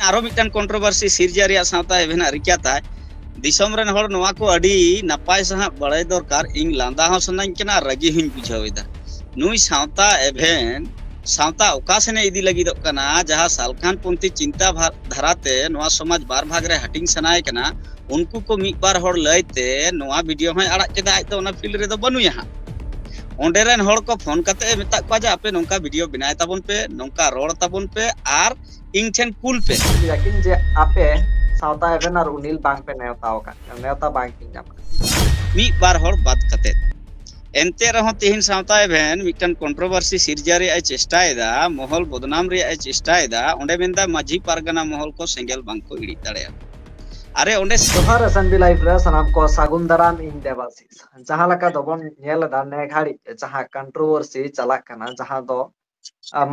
आरो mitten controversy सिरजा रिया सावता एभेना रिक्याता दिसम rain हर नोआ को अडी नापाय सहा बड़ाय दरकार इंग लांदा हो सनाኝ केना रगी हुñ बुझावेदा नुई सावता एभेन सावता ओकासेने इदी लगी दो कना जहां सालखान पंथी चिंता धाराते नोआ समाज बार भाग रे हटिंग सनाय कना उनको को मिट बार हर लयते नोआ वीडियो में अड़ा केदा आज तो ओना फील्ड रे दो बनुया हा ओंडे रेन हर को फोन कते मेता को जे आपे नोंका वीडियो बनाय ताबन पे नोंका रोड ताबन पे आर इंग ठेन कुल पे लेकिन जे आपे सावता एवेन और उनिल बांग पे नेवताओ का नेवता बांग किन जाम मी बार हर बात कते एनते रहो तिहिन सावता एवेन मिटन कंट्रोवर्सी सिरजा रे चेष्टायदा महल बदनाम रे चेष्टायदा ओंडे मेंदा माझी पारगना महल को सेंगेल बांग को इडी दाड़े अरे ओंडे जोहार एसएनबी लाइफ रे सनाम को सागुन दाराम इन देवासीस जहां लका दोबन नेल दा ने घाड़ी जहां कंट्रोवर्सी चला कना जहां दो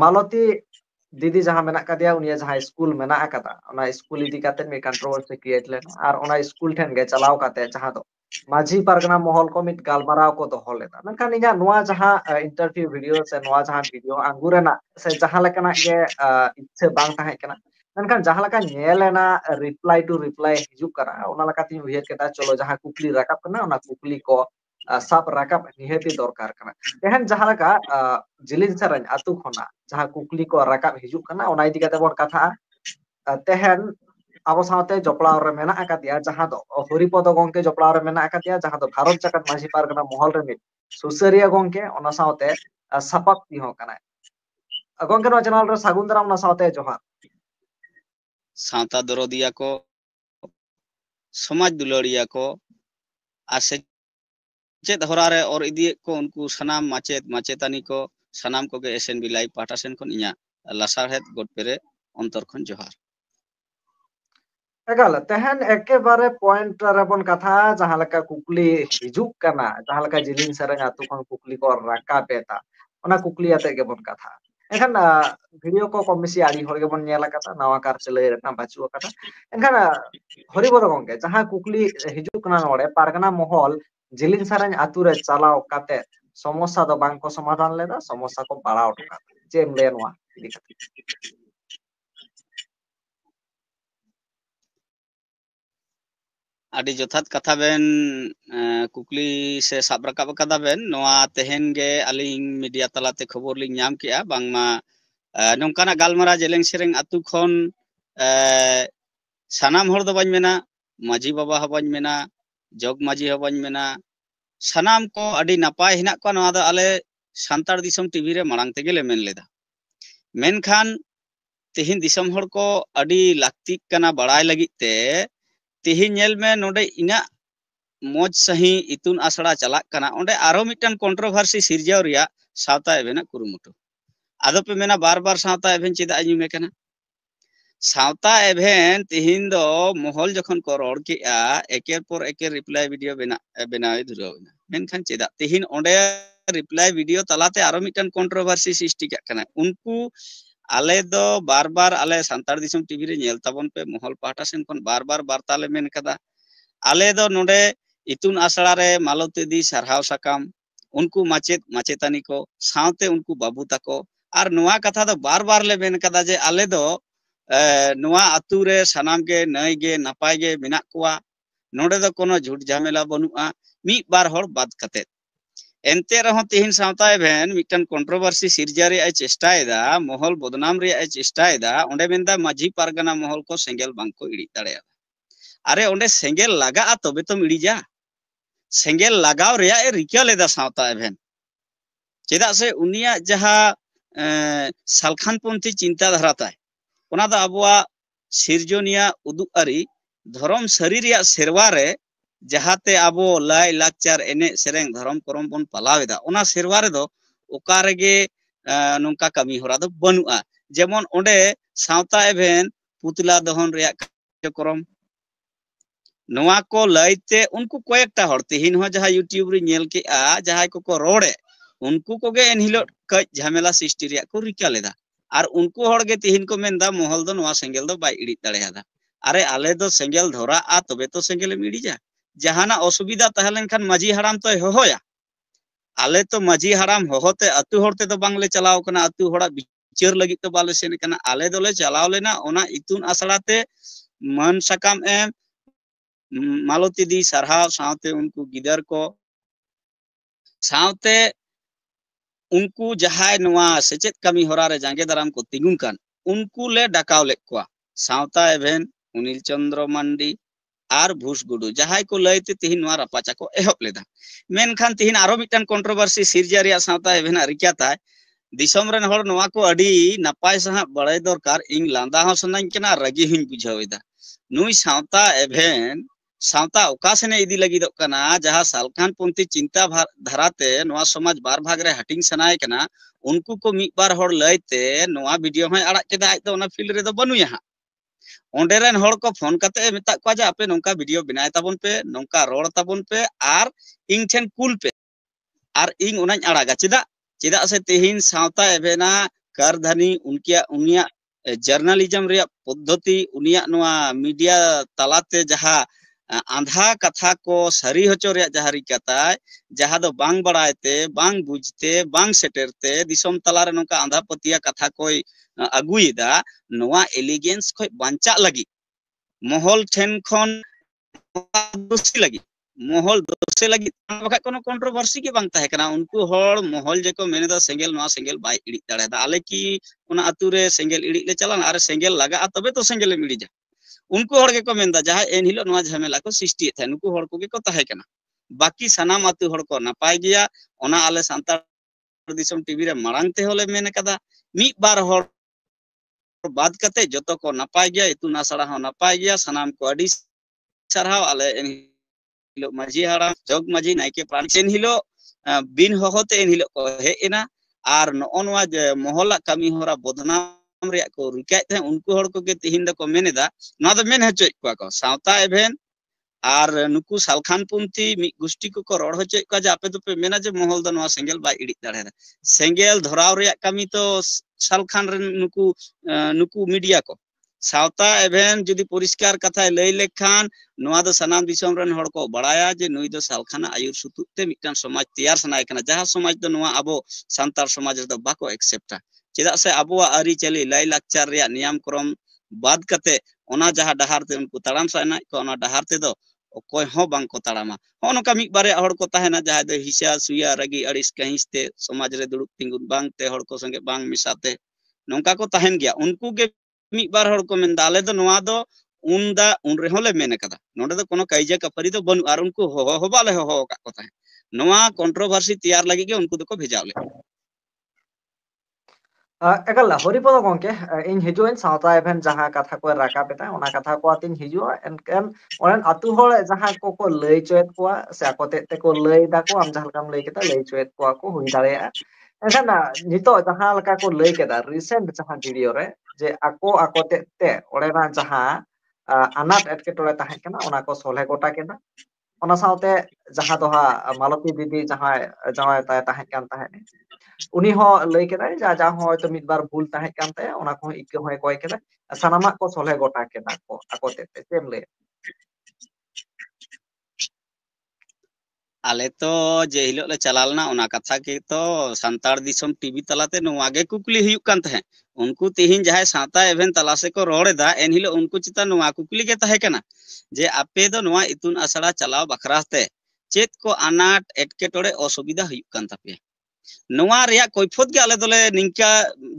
मालती दीदी जहां मेना कदिया उनिया जहां स्कूल मेना आकादा ओना स्कूल इदी काते मे कंट्रोवर्सी क्रिएट लेना और ओना स्कूल ठेन गे चलाव काते जहां दो माझी पारगना महल को मिट गालमाराव को दोहो लेदा मेनखान इया नोआ जहां इंटरव्यू वीडियो से नोआ जहां वीडियो अंगुरेना से जहां लेकना गे इच्छे बांग ताहे कना मेनखान जहां लका नेलेना रिप्लाई टू रिप्लाई हिजुक करा ओना लका ती उहिर केदा चलो जहां कुकली राकब कना ओना कुकली को साब राकब निहेती दरकार कना तेहन जहां लका जिलिन सरन आतु खना जहां कुकली को राकब हिजुक कना ओना इदी काते बोन कथा तेहन अब साथे जपड़ाव रे मेना आकादिया जहां दो हरिपद गंके जपड़ाव रे मेना आकादिया जहां दो भारत जाकत माझी पारगना महल रे मिट सुसरिया गंके ओना साथे सपक तिहो कना गंके नो चैनल रे सागुन दाराम ओना साथे जोहार सावता दरदिया को समाज दुलड़िया को आसे चेत हरा रे और इदी को उनको सनाम माचेत माचेतानी को सनाम को गे एसएनबी लाइव पाटा सेन खन इया लासारहेत गोट पेरे अंतर खन जोहार एगाल तेहन एके बारे पॉइंट रेबन कथा जहां लका कुकली हिजुक कना जहां लका जिलिन सरंग आतु खन कुकली को राका बेता ओना कुकली आते गेबन कथा एखन वीडियो को कमिसी आड़ी हर गेबन नेला कथा नवा कार चले रना बाचु कथा एखन हरिबद गंगे जहां कुकली हिजुक कना नोडे पारगना महल जिलिन सरंग आतु रे चलाव काते समस्या दो बांग को समाधान लेदा समस्या को बाड़ाव टका चेम ले नवा इदी कथा आदि जथात कथा बेन कुकली से साब रकाब कदा बेन नोआ तेहन गे अलिंग मीडिया तलाते खबर लिंग नाम किया बांगमा नोंकाना गालमारा जेलेंग सेरेंग आतु खन सनाम हर दो बाñ मेना माझी बाबा हबाñ मेना जग माझी हबाñ मेना सनाम को अडी नापाय हिना को नोआ द आले सांतार दिसम टीवी रे मांग तेगे ले मेन लेदा मेनखान तेहिन दिसम हर को अडी लाक्ति कना बड़ाय लगित ते तेहिन नेल में नोडे इना मौज सही इतुन आसड़ा चलाक कना ओंडे आरो मिटन कंट्रोवर्सी सिरजाव रिया सावता एवेना कुरुमुटु आदो पे मेना बार बार सावता एवेन चेदा आजुमे कना सावता एवेन तेहिन दो महल जखन को रोड केआ एकेर पर एकेर रिप्लाई वीडियो बनावे धुरावना मेनखान चेदा तेहिन ओंडे रिप्लाई वीडियो तलाते आरो मिटन कंट्रोवर्सी सृष्टि कना उनको आले दो बार बार आले सांतार दिसम टीवी रे नेल ताबन पे महल पाटा सेन कोन बार बार वार्ता ले मेन कदा आले दो नोडे इतुन आसड़ा रे मालती दी सरहाव साकाम उनको माचेत माचेतानी को सावते उनको बाबू ताको आर नोआ कथा दो बार बार ले मेन कदा जे आले दो नोआ आतु रे सनाम के नई गे नापाय गे मेना कोआ नोडे दो कोनो झूठ झमेला बनुआ मी बार हर बात कते एनते रहो तिहिन सावता एवेन मिटन कंट्रोवर्सी सिरजा रे चेष्टायदा महल बदनाम रे चेष्टायदा ओंडे मेंदा माझी पारगना महल को सेंगेल बांग को इडी दाड़ेया अरे ओंडे सेंगेल लगा तबे तो इडी जा सेंगेल लगाव रे रिका लेदा सावता एवेन चेदा से उनिया जहा सालखानपंथी चिंता धारा ताय ओना दा अबुआ सिरजोनिया उदुग आरी धर्म सरी रिया सेरवा रे जहाते आबो लाई लाकचार एने सेरेंग धर्म करम बन पालावेदा ओना सेरवा रे दो ओका रेगे नोंका कमी होरा दो बनुआ जेमन ओंडे सावता एवेन पुतला दहन रिया कार्यक्रम नोआ को लयते उनको कयेकटा हर तेहिन हो जहां यूट्यूब रे नेल के आ जहां को रोडे उनको को गे एनहिलो कय झमेला सृष्टि रिया को रिका लेदा आर उनको हर गे तेहिन को मेनदा महल दो नोआ सेंगेल दो बाय इडी दाड़ेयादा अरे आले दो सेंगेल धोरा आ तबे तो सेंगेल इडी जा जहाना असुविधा तहलेन खान माझी हराम तो होहोया आले तो माझी हराम होहोते अतु होरते तो बांगले चलाव कना अतु होड़ा ᱵᱤᱪᱟᱹᱨ ᱞᱟᱹᱜᱤᱫ ᱫᱚ ᱵᱟᱞᱮ ᱥᱮᱱ ᱠᱟᱱᱟ ᱟᱞᱮ ᱫᱚᱞᱮ ᱪᱟᱞᱟᱣ ᱞᱮᱱᱟ ᱚᱱᱟ ᱤᱛᱩᱱ ᱟᱥᱲᱟᱛᱮ ᱢᱟᱹᱱ ᱥᱟᱠᱟᱢ ᱮᱢ ᱢᱟᱞᱚᱛᱤ ᱫᱤ ᱥᱟᱨᱦᱟᱣ ᱥᱟᱶᱛᱮ ᱩᱱᱠᱩ ᱜᱤᱫᱟᱹᱨ ᱠᱚ ᱥᱟᱶᱛᱮ उनको जहाय नवा सेचेत कमी होरा रे जांगे दाराम को तिगुन कान उनको ले डाकाव lake कोआ Savata एभेन उनिल Chandra Mandi are भूस गुडू जहाय को लयते तिहिन नवा रपाचा को एहब लेदा मेनखान तिहिन आरो मिटन कंट्रोवर्सी सिरजा रिया सावता एभेन रिक्या ताय दिसम रेन हर नवा को अडी नपाय सहा बड़ाय दरकार इंग लांदा हो सनाኝ केना रगी हुñ बुझावेदा नुई सावता एभेन सावता ओकासेने इदी लगिदोग कना जहां सालखान पंथी चिंता धाराते नवा समाज बार भाग रे हटिंग सनाय कना उनको को मिट बार हर लयते नवा वीडियो हय अड़ाक केदा आज तो ओना फील्ड रे दो बनुया हा ओंडे रेन हर को फोन काते मेता को जे आपे नोंका वीडियो बनाय ताबन पे नोंका रोड ताबन पे आर इंग ठेन कुल पे आर इंग ओनाñ अड़ागा चेदा से तेहिन सावता एभेना करधनी उनकिया उनिया जर्नलिज्म रे पद्धति उनिया नवा मीडिया तलाते जहां आंधा कथा को सरी होचो रे जहारी कताय जहां दो बांग बड़ायते बांग बुझते बांग सेटेरते दिसम तला रे नोका आंधा पतिया कथा कोई अगुइदा नोआ एलिगेंस खोय बांचा लगी मोहल ठेन खन दोषी लगी मोहल दोषे लगी बखा कोनो कंट्रोवर्सी के बांग ताहे कना उनको हर मोहल जेको मेनेदा सेंगेल नोआ सेंगेल बाय इड़ी दाड़ेदा आले की ओना अतु रे सेंगेल इड़ी ले चलाना अरे सेंगेल लगा तबे तो सेंगेल इड़ी जा उनको हर के को मेंदा जहां एन हिलो नोआ झमेला को सृष्टि थे उनको हर को के को ताहे कना बाकी सनाम अतु हर को नापाय गया ओना आले सांतार दिसम टीवी रे मारांग ते होले मेन कदा मी बार हर बाद कते जतो को नापाय गया इतुन आसड़ा हो नापाय गया सनाम को अडी सरहाव आले एन हिलो माजी हाड़ा जग माजी नायके प्राण सेन हिलो बिन होहोते एन हिलो को हे एना आर नोनवा मोहला कमी होरा बदनाम रे को रिकाय थे उनको हर को के तिहिन द को मेनेदा ना दो मेन हचोय को सावता एभेन आर नुकु सालखान पुंथी मि गुष्टी को रोड हचोय को जे आपे तो पे मेना जे मोहल द नवा सेंगेल बा इड़ी दाड़े सेंगेल धराव रे कमी तो सालखान रे नुकु मीडिया को सावता एभेन जुदी परिष्कार कथा लई लेखान नवा दो सनाम दिसम रन हड़ को बड़ाया जे नुई दो सालखाना आयुर सुतुते मिटन समाज तैयार सनाय कना जहां समाज दो नवा अबो सांतार समाज रे दो बाको एक्सेप्टा चेदा से अबोआ आरी चली लाई लाक्चार रे नियम क्रम बाद कते ओना जहां डहार ते उनको ताड़ाम साना को ओना डहार ते दो कोई हो बांग को ताड़ामा होनका मिट बारे हड़ को ताहेना जहां दो हिसा सुया रगी अड़िस कहिसते समाज रे दुड़ुक तिंगुन बांग ते हड़ को संगे बांग मिसाते नोंका को ताहेन गया उनको के मिट बार हड़ को मेन दाले दो नवा दो उनदा उन रे होले मेन कदा नोडे दो कोनो काइजा कपरी दो बनु आर उनको हो बाले हो का को ताहे नवा कंट्रोवर्सी तैयार लगी के उनको दो को भेजावले एगल हरिपद गंके इन हिजुइन सावता एभेन जहां कथा को राका पेता ओना कथा को आतिन हिजुआ एनकेन ओरन अतु होल जहां को लई चोयत कोआ से आकोते ते को लई दा को आम जहां काम लई केता लई चोयत कोआ को हुई दाड़े एनखान नितो जहां लका को लई केदा रिसेंट जहां वीडियो रे जे आकोते ते ओरेना जहां अनाट एटके टोले ताहे कना ओना को सोले गोटा केदा ओना सावते जहां दोहा मालती दीदी जहां जहां ताहे कान ताहे उनी हो लई केदाय जा हो तो मिद बार भूल ताहे कान ताय ओना को इके होय कोय केदा सनामा को सोले गोटा केदा को आकोते ते चेम ले आले तो जे हिलो ले चलालना ओना कथा के तो संतार दिसम टीवी तलाते नोवागे कुकली हुयुक कान तहे उनको तिहिन जहाय साता एभेन तला से को रोड़ेदा एन हिलो उनको चिता नोवा कुकली के तहे कना जे आपे दो नोवा इतुन आसड़ा चलाव बखराते चेत को अनाट एटकेटोड़े असुविधा हुयुक कान तापे नोवा रिया कोइफोत के आले दोले निंका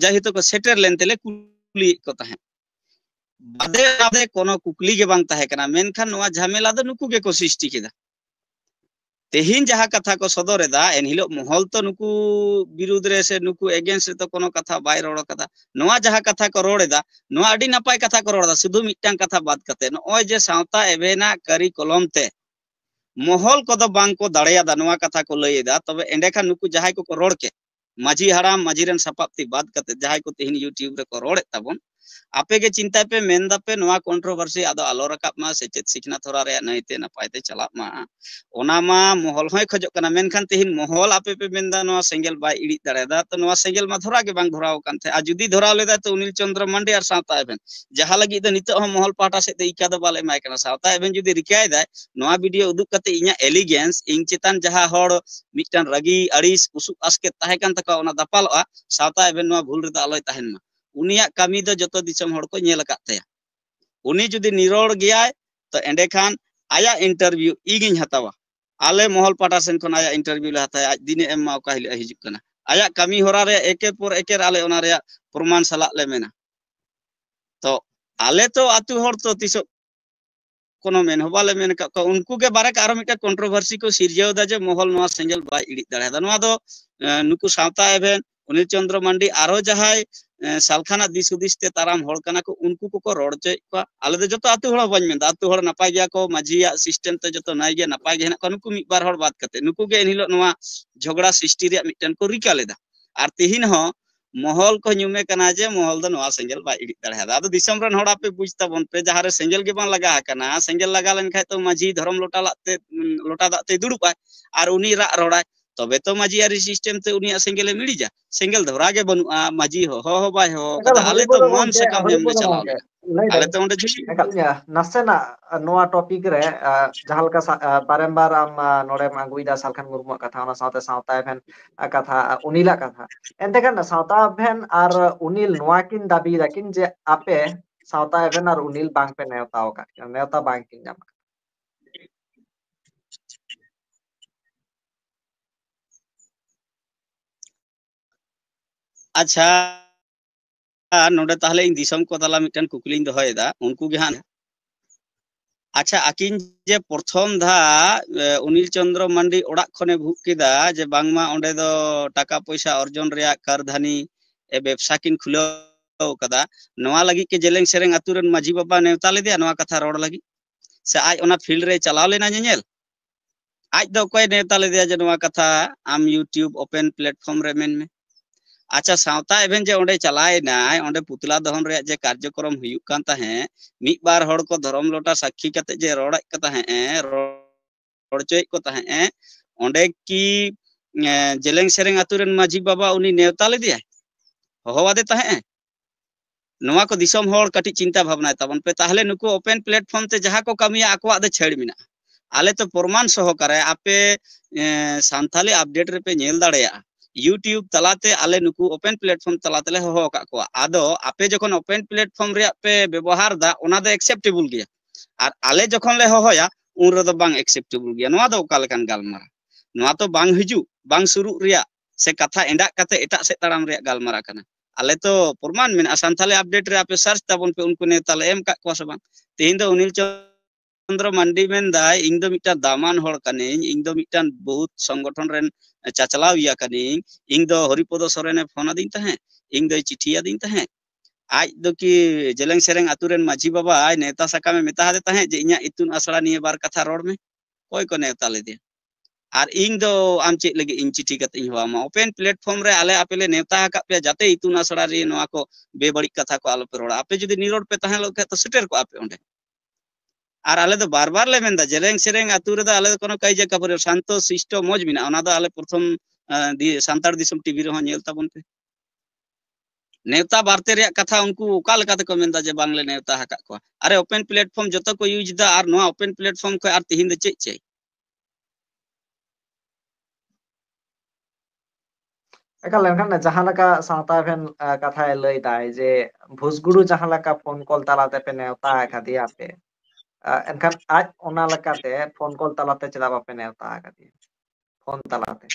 जाहितो को सेटर लेनतेले कुकली को तहे बादे बादे कोनो कुकली के बांग तहे कना मेनखान नोवा झमेला दो नुकु के को सृष्टि केदा तेहिन जहां कथा को सदरेदा एन हिलो मोहल तो नुकु विरुद्ध रे से नुकु एगेंस्ट रे तो कोनो कथा बाय रोड़ कदा नोआ जहां कथा को रोड़ेदा नोआ अडी नपाय कथा को रोड़दा सुधु मिटटांग कथा बात कते नोय जे सावता एवेना करी कलम ते मोहल को दो बांग को दाड़ेयादा नोआ कथा को लयेदा तबे एंडेखा नुकु जहां को रोड़ के माझी हराम माझी रेन सपाप्ति बात कते जहां को तेहिन यूट्यूब रे को रोड़े ताबन ape ge cinta pe menda pe noa kontroversi ado alo rakap ma secet sikna thora re naite napai te chalak ma ona ma mohol hoy khojok kana menkhan tihin mohol ape pe menda noa sengel bai iri dare da to noa sengel ma thora ge bang dhorao kan the a judi dhorao leda to Unil Chandra Mandi ar sawta even jaha lagi do nitok ho mohol pahta se te ika do bale mai kana sawta even judi rikai dai noa video uduk kate inya elegance ing chetan jaha hor mitan ragi aris usuk asket tahe kan taka ona dapaloa sawta even noa bhul reda aloi tahen ma uniya kami do joto disom hor ko nyel akat taya uni judi niror giyai to ende khan aya interview igin hatawa ale mohol pata sen kon aya interview le hataya aj dine em ma ka hili hijuk kana aya kami hora re eke por eke ale ona re proman salak le mena to ale to atu hor to tiso kono men hobale men ka unku ge bare aro mita kontroversi ko sirjao da je mohol noa sengel bai iri dare da noa do nuku sawta even Unil Chandra Mandi aro jahai salkhana disudis te taram hol kana ko unku ko rod che ko ale de joto atu hol bañ menda atu hol napay gya ko majia system te joto nai ge napay ge na ko nuku mi bar hol bat kate nuku ge enhilo noa jhogda srishti ria miten ko rika leda ar tihin ho mohol ko nyume kana je mohol do noa sengel bai iri dare da ado disam ran hol ape bujta bon pe jahare sengel ge bang laga kana sengel laga len khai to maji dhorom lota late lota da te durupai ar uni ra rodai tobe to maji ari system te uni sengel e milija sengel dhora ge banu maji ho bai ho ekal kada ale to horibodo mon gongke sakam hem le horibodo chalao gongke lena lay ale den to onde juli ekalnya nasena noa topik re jahal ka barembar am nore manguida salkhan murmu katha ona saute sauta even katha unila katha ente kan sauta even ar unil noa kin dabi rakin je ape sauta even ar unil bang pe neuta oka neuta bang kin jam acha node tahle ing disom ko tala mitan kukling dohoyeda unku ge han acha akin je prothom dha Unil Chandra Mandi odak khone bhuk kida je bangma onde do taka poisa orjon reya kardhani e ব্যবসা kin khulaw kada noa lagi ke jeleng sereng aturen maji baba neuta ledia noa katha rod lagi se aj ona field re chalao lena nyel aj do koy neuta ledia je noa katha am YouTube open platform re men me acha sawta even je onde chalai nai onde putla dohon re je karjokrom huyuk kan tahe mi bar hor ko dhorom lota sakhi kate je rodak ka tahe rod choy ko tahe onde ki jeleng sereng aturen maji baba uni neuta ledia hohowade tahe noa ko disom hor kati cinta bhabna tabon pe tahle nuku open platform te jaha ko kamiya akwa de chhed mina ale to porman sohokare ape santali update re pe nyel dareya YouTube talate ale nuku open platform talate le hoho ka ko ado ape jokon open platform re pe ବ୍ୟବହାର da ona do acceptable gya ar ale jokon le hohoya un re do bang acceptable gya noa do okal kan galmara noa to bang hiju bang suru riya se katha endak kate etak se taram riya galmara kana ale to porman men santali update re ape search tabon pe unku ne tale em ka ko sabang tehin do Unil Chandra Mandi men dai ing do mitan daman hor kanin ing do mitan बहुत संगठन ren chachalaw ya kanin ing do Horipodo Sorene phone adin tahe ing do chithi adin tahe aj do ki jeleng sereng aturen maji baba ai neta sakame meta hade tahe je inya itun asra niye bar katha rod me koy ko neta le dia ar ing do am chek lagi ing chithi kat ing hawa ma open platform re ale apele neta hakap pe jate itun asra re noa ko be badik katha ko alo pe roda ape jodi nirod pe tahe lo ke to seter ko ape onde আর আলে তো বারবার লে মেন্দা জেরেং সেরেং আতু রে আলে কোনো কাইজে কাপড় শান্ত শিষ্ট মজ মিনা ওনা দো আলে প্রথম সান্তার দিসম টিভি রে নেল তাবন পে नेवता बारते रे कथा उनको ओका लेकाते को मेंदा जे बांग्ले नेवता हका को अरे ओपन प्लेटफॉर्म जतो को यूज दा आर नोआ ओपन प्लेटफॉर्म को आर तिहिन दे चे ekal kan jahan laka sauta even katha lay dai je bhusguru jahan laka phone call talate pe neuta khadi ape enkan aj ona lekate phone call talate chela bape neuta khadi phone talate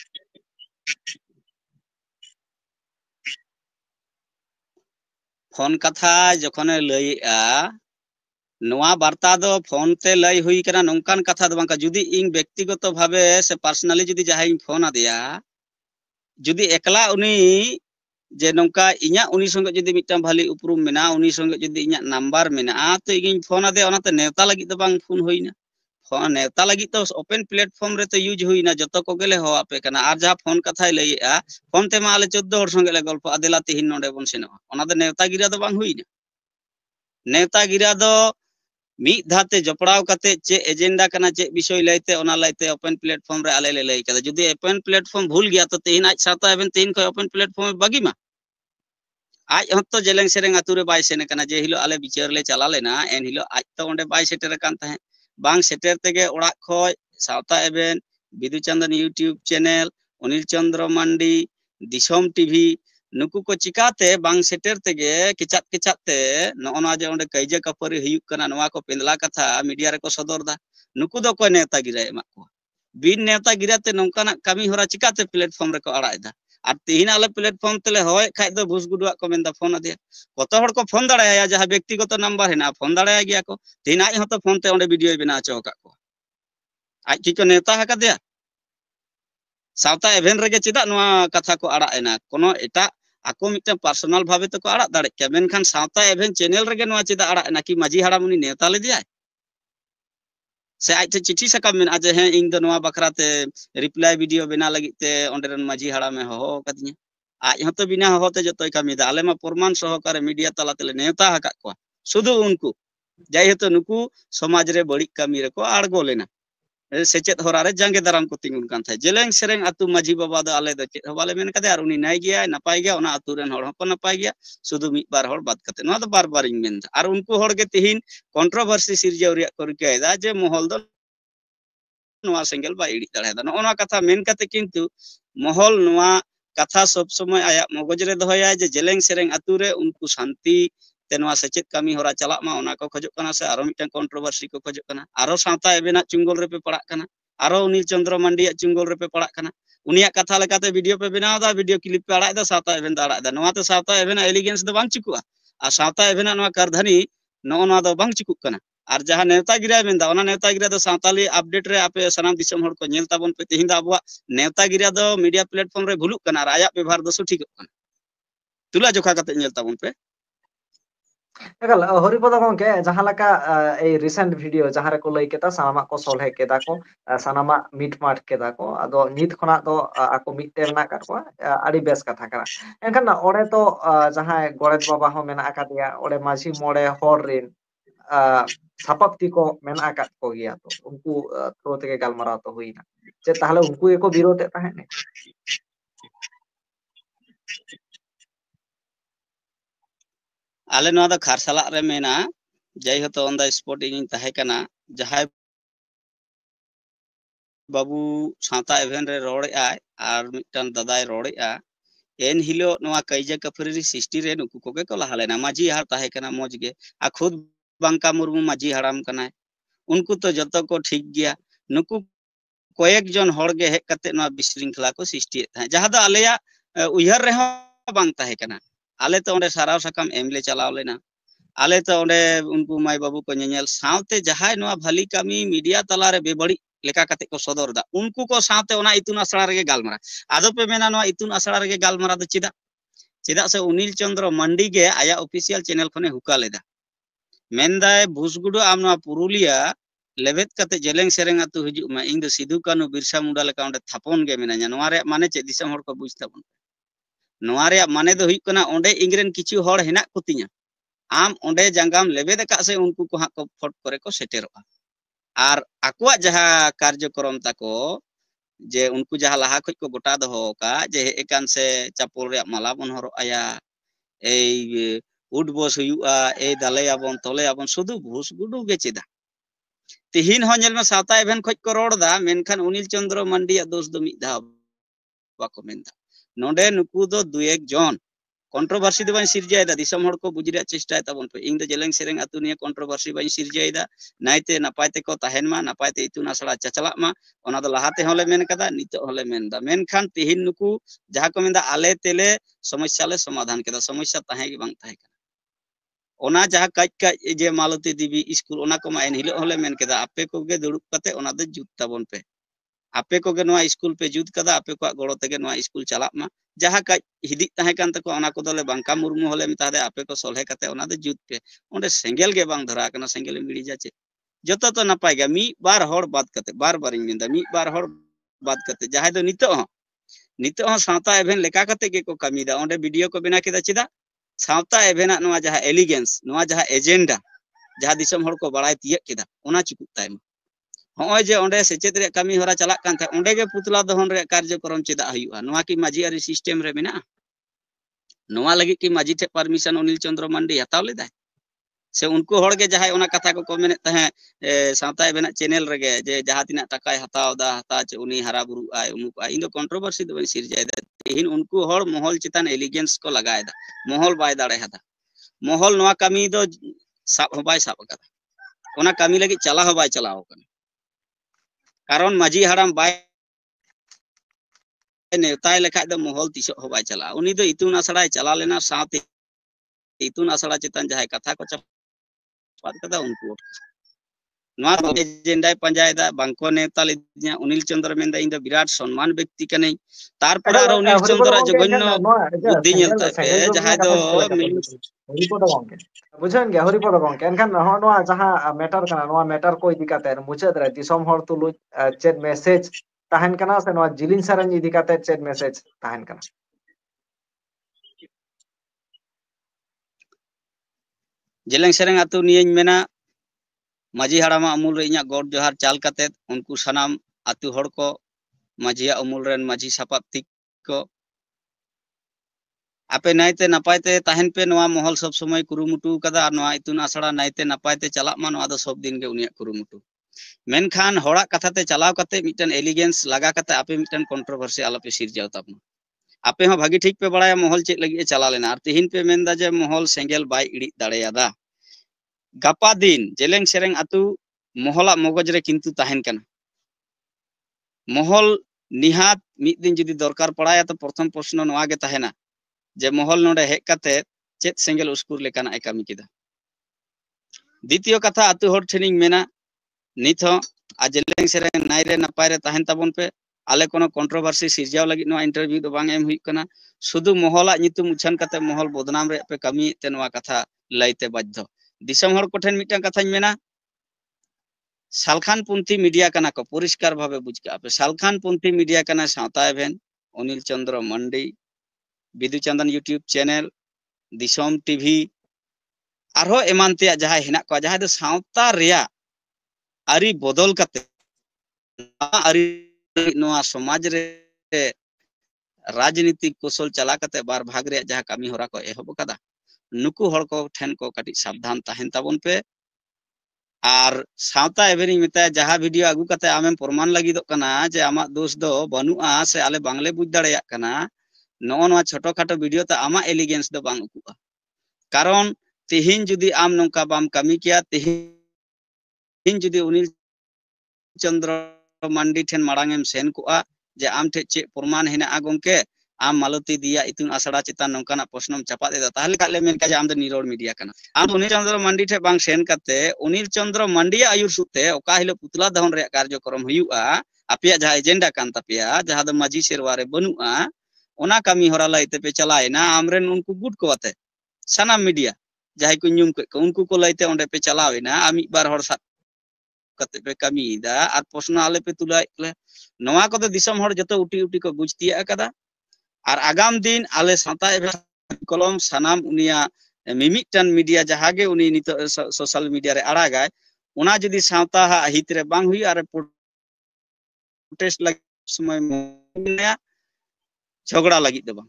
phone कथा जखने लई आ नोआ वार्ता दो phone ते लई हुई कना नोंकान कथा दो बांका जुदी इंग व्यक्तिगत भावे से पर्सनली जुदी जहाई फोन आदिया जुदी एकला उनी जे नोंका इnya उनी संगे जुदी मिटन भाली उपरुम मेना उनी संगे जुदी इnya नंबर मेना तो इगिन फोन आदे ओनाते नेवता लगी तो बांग फोन होइना फोन नेवता लगी तो ओपन प्लेटफॉर्म रे तो यूज हुइना जतो को गेले हो आपे कना आर जहा फोन कथा लई आ फोन ते मा आले 14 हर संगे ले गल्प आदेला तिहिन नोडे बन सेनो ओना दे नेवता गिरा दो बांग हुइना नेता गिरा दो मीत धाते जपड़ाव कते चे एजेंडा कना चे विषय लैते ओना लैते ओपन प्लेटफॉर्म रे आले ले लई कदा जुदी ओपन प्लेटफॉर्म भूल गया तो तेहिन आज साता एबेन तेहिन को ओपन प्लेटफॉर्म बागी मा आज हतो जेलेंग सेरेंग आतुरे बाय सेने कना जे हिलो आले बिचार ले चला लेना एन हिलो आज तो ओंडे बाय सेटर कान ताहे बांग सेटर तेगे ओड़ा खोय सावता एबेन बिदु चंदन यूट्यूब चैनल अनिल चंद्र मंडी दिसोम टीवी नुकु को चिकाते बांग सेटर तेगे किचात ते नोना जे ओंडे कैजे कपरी हुयुक कना नोआ को पेंदला कथा मीडिया रे को सदर दा नुकु दो को नेता गिरा एमा को बिन नेता गिराते नोंकाना कामी होरा चिकाते प्लेटफॉर्म रे को अड़ायदा और तीन आले प्लेटफॉर्म तेले होय खाय दो भुसगुडुआ को मेंदा फोन आदे कत हड़ को फोन दाड़ाया जहां व्यक्तिगत नंबर हेना फोन दाड़ाया गया को तीन आज हतो फोन ते ओंडे वीडियो बना चो का को आज की को नेता हका दे सावता एवेन रेगे चेदा नोआ कथा को अड़ा एना कोनो एटा आको मिटे पर्सनल भावे तो को अड़ा दाड़े के मेनखान सावता एवेन चैनल रेगे नोआ चेदा अड़ा एना कि माजी हाड़ामुनी नेता ले दिया से आज चिठी सकाम में आज हैं इन दो नोआ बखराते रिप्लाई वीडियो बना लगिते ओंडेरन माजी हाड़ा में हो कदिया आज हतो बिना होते जतोय कामीदा आले मा प्रमाण सहकारे मीडिया तलाते नेता हका को शुधु उनको जाय हतो नुकु समाज रे बड़ी कामी रे को आड़गो लेना सेचेत होरारे जांगे दाराम को तिंगुन कान थाय जेलेंग सेरेंग आतु माजी बाबा द आले द चेत हवाले मेन कदे आर उनी नाय गया नपाय गया ओना आतु रेन होड़ हको नपाय गया शुधु मी बार होड़ बात कते नोआ द बार बार इन मेन आर उनको होड़ गे तिहिन कंट्रोवर्सी सिरजाव रिया को रिकायदा जे मोहल द नोआ सेंगल बा इडी दाड़ायदा नोना कथा मेन कते किंतु मोहल नोआ कथा सब समय आया मगज रे दोहया जे जेलेंग सेरेंग आतु रे उनको शांति ते नोआ सेचेत कामी होरा चला मा ओना को खजो कना से आरो मिटन कंट्रोवर्सी को खजो कना आरो सावता एबेना चुंगल रे पे पड़ा कना आरो अनिल चंद्र मंडी चुंगल रे पे पड़ा कना उनिया कथा लेकाते वीडियो पे बनाव दा वीडियो क्लिप पे अड़ा दा सावता एबेन दा अड़ा दा नोआ तो सावता एबेना एलिगेंस दो बांग चिकुआ आ सावता एबेना नोआ करधनी नोना दो बांग चिकुक कना और जहां नेता गिरा मेंदा ओना नेता गिरा दो सावताली अपडेट रे आपे सनाम दिसम हड़ को नेल ताबन पे तेहिन दा अबवा नेता गिरा दो मीडिया प्लेटफॉर्म रे भुलुक कना आया व्यवहार दो सुठिक कना तुला जोखा कते नेल ताबन पे एकल हरिपद गंके जहां लका ए रिसेंट वीडियो जहां रे को लई केता सानामा को सोल्हे केदा को सानामा मीट माट केदा को आदो नित खना दो आको मिटे मेना का को आडी बेस कथा करा एनखान ओडे तो जहां गोड़ेत बाबा हो मेना आकादिया ओडे माझी मोड़े होर रिन सापप्ति को मेना आकात को गया तो उनको थ्रो तेगे गालमाराव तो हुईना जे ताहले उनको एको विरोध ताहेने आले नोआ द खारसाला रे मेना जय हतो ऑन द स्पॉट इन ताहे कना जहाय बाबू साता एवेन रे रोड़े आय आर मिटन दादाय रोड़े आ एन हिलो नोआ कैजे कफरी सिस्टी रे नुकु कोगे को लहालेना माजी हार ताहे कना मौज गे आ खुद बांका मुर्मू माजी हाड़ाम कना उनको तो जतो को ठीक गया नुकु कयेक जन होड़ गे हे कते नोआ बिशृंखला को सिस्टी ताहे जहां द आलेया उयहर रे हो बांग ताहे कना आले तो ओंडे साराव सकाम एमले चलाव लेना आले तो ओंडे उनको माई बाबू को नेल सावते जहाय नोआ भली कामी मीडिया तला रे बेबड़ी लेका कते को सदर दा उनको को सावते ओना इतुन आसड़ा रे गालमरा आदो पे मेना नोआ इतुन आसड़ा रे गालमरा द चिदा से अनिल चंद्र मंडी गे आया ऑफिशियल चैनल खने हुका लेदा मेनदाय भुसगुडु आम नोआ पुरुलिया लेवेत कते जेलेंग सेरेंग आतु हिजु मा इन दो सिधु कानु बिरसा मुंडा लेका ओंडे थापन गे मेना냐 नोआ रे माने चे दिसम हड़ को बुझता बन नोआ रे माने दो हुई कना ओंडे इंग्रेन किछु हड़ हेना कुतिया आम ओंडे जंगाम लेबेद का से उनको को हा को फट करे को सेटेरोआ आर आकुआ जहा कार्यक्रम ताको जे उनको जहा लाहा खज को गोटा दो का जे एकान से चापोल रे माला बन हरो आया ए उड बस हुआ ए दाले आबन तोले आबन सुदु भूस गुडू गे चेदा तिहिन हो नेल में साता एवेन खज को रोड़ दा मेनखान अनिल चंद्र मंडी दोष दो मिद धा बाको मेनदा नोडे नुकु दो दु एक जन कंट्रोवर्सी दो बाई सिरजायदा दिसम हड़ को बुझरिया चेष्टा ताबन पे इन द जेलेंग सेरेंग आतु निया कंट्रोवर्सी बाई सिरजायदा नाइते नापायते को ताहेन मा नापायते इतुन आसड़ा चचला मा ओना दो लाहाते होले मेन कदा नितो होले मेनदा मेनखान तिहिन नुकु जहा को मेनदा आले तेले समस्या ले समाधान केदा समस्या ताहे गे बांग ताहे कना ओना जहा काज काज जे मालती देवी स्कूल ओना को मा एन हिलो होले मेन केदा आपे को गे दुड़ुब कते ओना दो जुत ताबन पे आपे को गे नोआ स्कूल पे जुत कदा आपे को गड़ो तेगे नोआ स्कूल चला मा जहा का हिदी ताहे कान तको ओना को दोले बांका मुर्मू होले मिता दे आपे को सोलहे कते ओना दो जुत पे ओंडे सेंगेल गे बांग धरा कना सेंगेल मिड़ी जाचे जतो तो नपाय गे मी बार होड़ बात कते बार बार इंदा मी बार होड़ बात कते जहाय दो नितो हो साता एवेन लेका कते गे को कामीदा ओंडे वीडियो को बना केदा चिदा सावता एभेना नोआ जहां एलिगेंस नोआ जहां एजेंडा जहां दिसम हर को बड़ाई तियक केदा ओना चुकुत ताइम होय जे ओंडे सेचेत रे कमी होरा चलाक कान था ओंडे गे पुतला दहन रे कार्यक्रम चेदा हुआ नोआ की माजी आरी सिस्टम रे मेना नोआ लगी की माजी ठे परमिशन अनिल चंद्र मंडी हताव लेदा से उनको हड़ के जहां ओना कथा को मेने तहे सावता एभेना चैनल रेगे जे जहां तिना टकाय हताव दा हता चे उनी हरा बुरु आय उमुक आय इन दो कंट्रोवर्सी दो सिरजाय दा तेहिन उनको हड़ मोहल चितान एलिगेंस को लगाय दा मोहल बाय दाड़े हदा मोहल नोआ कमी दो साब हो बाय साब कदा ओना कमी लगी चला हो बाय चलाओ कन कारण माजी हराम बाय नेताय लेखा दो मोहल तिसो हो बाय चला उनी दो इतुन आसड़ाय चला लेना साथे इतुन आसड़ा चितान जहां कथा को चपात कदा उनको नोआ एजेंडा पंजाय दा बांको नेता लिया अनिल चंद्र मेंदा इन दो विराट सम्मान व्यक्ति कने तारपर आरो अनिल चंद्र जगन्य बुद्धि नेलता पे जहां दो हरिपद गंगे बुझेन गया हरिपद गंगे एनखान नोआ जहां मैटर कना नोआ मैटर को इदी काते मुचाद रे दिसम हर तुलु चेद मैसेज ताहन कना से नोआ जिलिन सरन इदी काते चेद मैसेज ताहन कना जेलेंग सेरेंग आतु नियन मेना माजी हरामा अमूल रे इना गॉड जोहार चाल काते उनको सनाम आतु हड़ को माजिया अमूल रेन माजी सापाप तिक को आपे नाइते नपायते ताहन पे नोआ मोहल सब समय कुरुमुटु कदा नोआ इतुन आसड़ा नाइते नपायते चलाक मा नोआ दो सब दिन गे उनिया कुरुमुटु मेनखान हड़ा कथाते चलाव काते मिटन एलिगेंस लगा काते आपे मिटन कंट्रोवर्सी आलोपे सिरजाव ताबना आपे हो भागी ठीक पे बड़ाया मोहल चेक लगी चला लेना और तिहिन पे मेनदा जे मोहल सेंगेल बाय इड़ी दाड़ेयादा गापा दिन जेलेंग सेरेंग आतु मोहला मगज रे किंतु ताहन कना मोहल निहात मिद दिन जदि दरकार पड़ाया तो प्रथम प्रश्न नोआ गे ताहेना जे मोहल नोडे हेक काते चेत सेंगेल उस्कुर लेकाना ए कामी केदा द्वितीय कथा आतु हर ठेनिंग मेना नित हो आ जेलेंग सेरेंग नाइरे नपाय रे ताहन ताबन पे आले कोनो कंट्रोवर्सी सिरजाव लगी नोआ इंटरव्यू दो बांग एम हुई कना शुधु मोहला नितुम उछन काते मोहल बदनाम रे पे कमी ते नोआ कथा लाइते बाध्य दिसम हर कोठेन मिटन कथाñ मेना सालखानपंथी मीडिया कना को परिष्कार भावे बुझ का पे सालखानपंथी मीडिया कना सावता एभेन अनिल चंद्र मंडी बिदु चंदन यूट्यूब चैनल दिसम टीवी आरो एमानते जहां हिना को जहां दो सावता रिया आरी बदल काते आरी नोआ समाज रे राजनीतिक कौशल चला काते बार भाग रे जहां कमी होरा को एहब कदा नुकु हड़ को ठेन को कटी सावधान ताहन ताबन पे आर सावता एभेनी मेता जहां वीडियो आगु काते आमें प्रमाण लगी दो कना जे आमा दोष दो बनुआ से आले बांगले बुझ दाड़ेया कना नो नोआ छोटो खाटो वीडियो ता आमा एलिगेंस दो बांग उकुआ कारण तिहिन जुदी आम नोंका बाम कमी किया तिहिन जुदी अनिल चंद्र मंडी ठेन मांगेम सेन कुआ जे आम ठे चे प्रमाण हेना गंके आम मालती दिया इतुन आसड़ा चितान नोंकाना प्रश्नम चपा देदा ताहले काले मेन का आम द निरोड़ मीडिया कना आम अनिल चंद्र मंडी ठे बांग सेन काते अनिल चंद्र मंडी आयुर सुते ओका हिलो पुतला दहन रे कार्यक्रम हुआ आपिया जहां एजेंडा कान तापिया जहां द माजी सेरवारे बनुआ ओना कमी होरा लाइते पे चलायना आमरेन उनको गुड को आते सनाम मीडिया जहां को न्यूम को उनको को लाइते ओंडे पे चलावेना आमी बार हर सा कते पे कमी दा आर प्रश्न आले पे तुलाय नोआ को दिसम हर जतो उटी उटी को बुझतिया कदा आर आगाम दिन आले साता कलम सनाम उनिया मिमिटन मीडिया जहागे उनी नित सोशल मीडिया रे आड़ागाय ओना जदी सावता हित रे बांग हुई आर प्रोटेस्ट लग समय में झगड़ा लगी दो बांग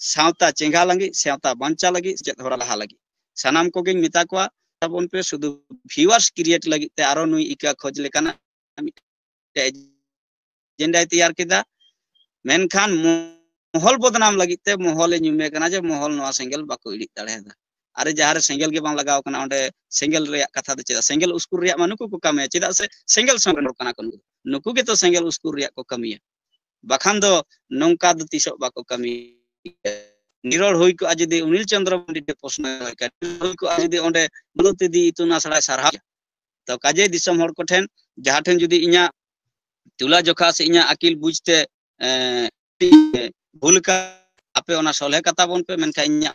सावता चेंगा लगी सावता बांचा लगी चेत होरा लहा लगी सनाम को गे मिता को तबन पे शुधु व्यूअर्स क्रिएट लगी ते आरो नुई इका खोज लेकाना एजेंडा तैयार केदा मेनखान मोहल बदनाम लगी ते मोहल न्यूमे कना जे मोहल नोआ सेंगेल बाको इडी दाड़ेदा अरे जहां रे सेंगेल के बांग लगाव कना ओंडे सेंगेल रे कथा दे चेदा सेंगेल उस्कुर रे मानुको को कामे चेदा से सेंगेल संग कना कनु नुकु के तो सेंगेल उस्कुर रे को कमिया बखान दो नोंका दो तिसो बाको कमी निरोड़ हुई को आजदी अनिल चंद्र मंडी के प्रश्न हुई को आजदी ओंडे बोलते दी इतुन आसड़ा सारहा तो काजे दिसम हर को ठेन जहां ठेन जुदी इnya तुला जोखा से इnya अकिल बुझते भूल का आपे ओना सोले कथा बन पे मेनका इnya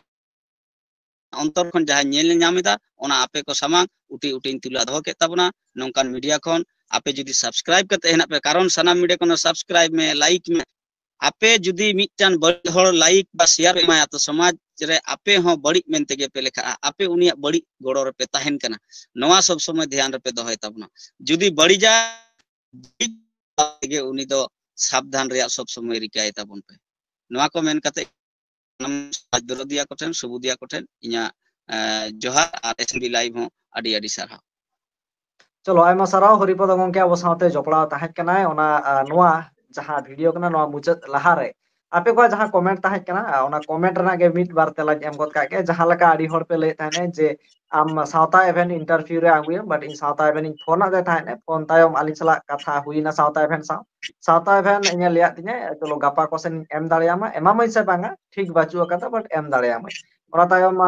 अंतर खन जहां नेल नामिदा ओना आपे को सामांग उटी उटी तुला दो के तबना नोंकान मीडिया खन आपे जुदी सब्सक्राइब करते हेना पे कारण सनाम मीडिया को सब्सक्राइब में लाइक में आपे जुदी मिटन बड़ हर लाइक बा शेयर माया तो समाज रे आपे हो बड़ी मेनते गे पे लेखा आपे उनिया बड़ी गोड़ो रे पे ताहेन कना नवा सब समय ध्यान रे पे दोहय ताबना जुदी बड़ी जा गे उनी दो सावधान रे सब समय रिकाय ताबन पे नवा को मेन कते समाज विरोधिया कोठेन सुबुदिया कोठेन इया जोहार आर एसबी लाइव हो अडी अडी सारा चलो आयमा साराव हरिपद गंके अब साथे जपड़ा ताहें कनाय ओना नोआ जहां वीडियो कना नोआ मुचाद लहारे आपे को जहां कमेंट ताहें कना ओना कमेंट रना गे मिट बार तेला एम गद काके जहां लका आडी हर पे ले ताने जे आम सावता एवेन इंटरव्यू रे आगुया बट इन सावता एवेन इन फोन आदे ताने फोन तायम आली चला कथा हुईना सावता एवेन सावता एवेन इnya लिया तिने चलो गापा को सेन एम दाड़ियामा एमामई से बांगा ठीक बाचू कता बट एम दाड़ियामा ओना तायम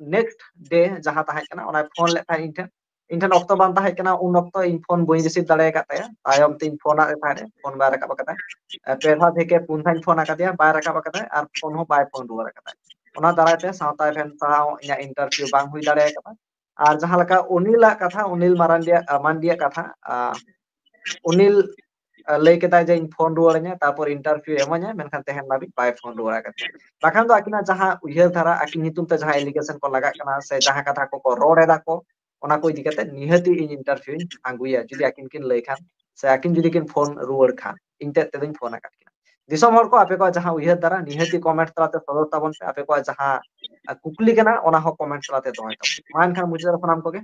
नेक्स्ट डे जहां ताहें कना ओना फोन ले ताहें इनठे इनठन ऑक्टो बांता है कना उन ऑक्टो इन फोन बई रिसीव दाड़े काते तायम तीन फोन आ थारे फोन बाय रका बकता पेधा थेके पुनथाइन फोन आकादिया बाय रका बकता आर फोन हो बाय फोन रुवार काता ओना दारायते सावता एफएम साव इना इंटरव्यू बांग हुई दाड़े काता आर जहां लका उनिला कथा उनिल मानदिया कथा उनिल लay केता जे इन फोन रुवारnya तारपर इंटरव्यू एमanya मेनखान तेहन लाबि बाय फोन रुवार काते बाखान दो आकिना जहां उयहर धारा आकिन नितुम ते जहां एलिगेशन को लगा कना से जहां कथा को रोड एदा को ओना को इदि कते निहति इन इंटरव्यू आंगुया जुदी आकिन किन लay खान से आकिन जुदी किन फोन रुवार खान इनते तेदिन फोन आकात किना दिसम हर को आपे को जहां उयहर धारा निहति कमेंट तलाते सदर ताबन पे आपे को जहां कुकली कना ओना हो कमेंट तलाते दोय ताबन मान खान मुझे फनाम को गे